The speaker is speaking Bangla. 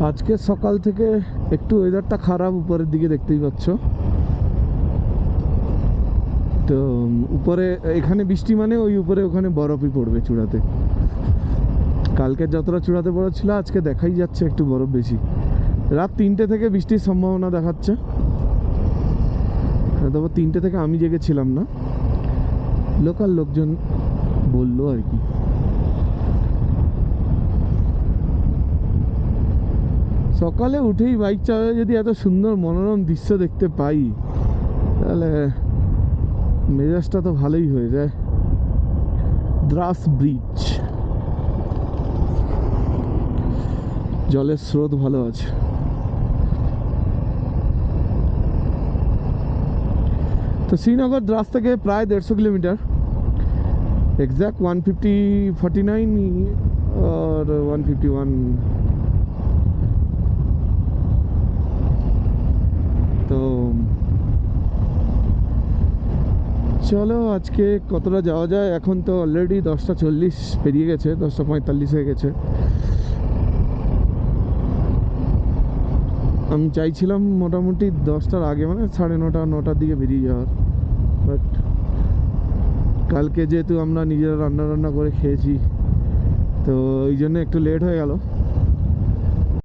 আজকে সকাল থেকে একটু ওয়েদারটা খারাপ, উপরের দিকে দেখতেই পাচ্ছ। তো উপরে এখানে বৃষ্টি মানে ওই উপরে ওখানে বরফই পড়বে চূড়াতে। কালকে যতটা চূড়াতে বরফ ছিল আজকে দেখাই যাচ্ছে একটু বরফ বেশি। রাত 3টে থেকে বৃষ্টির সম্ভাবনা দেখাচ্ছে। তবে 3টে থেকে আমি জেগেছিলাম না, লোকাল লোকজন বললো আর কি। সকালে উঠেই বাইক চালালে যদি এত সুন্দর মনোরম দৃশ্য দেখতে পাই তাহলে মেজাজটা তো ভালোই হয়ে যায়। দ্রাস ব্রিজ, জলের স্রোত ভালো আছে। তো শ্রীনগর দ্রাস থেকে প্রায় 150 কিলোমিটার, এক্স্যাক্ট 150-49 আর 151। তো চলো আজকে কতটা যাওয়া যায়। এখন তো অলরেডি 10টা 40 পেরিয়ে গেছে, 10টা 45 হয়ে গেছে। আমি চাইছিলাম মোটামুটি 10টার আগে, মানে 9:30-9টার দিকে বেরিয়ে যাওয়ার, বাট কালকে যেহেতু আমরা নিজেরা রান্না করে খেয়েছি তো ওই জন্য একটু লেট হয়ে গেল।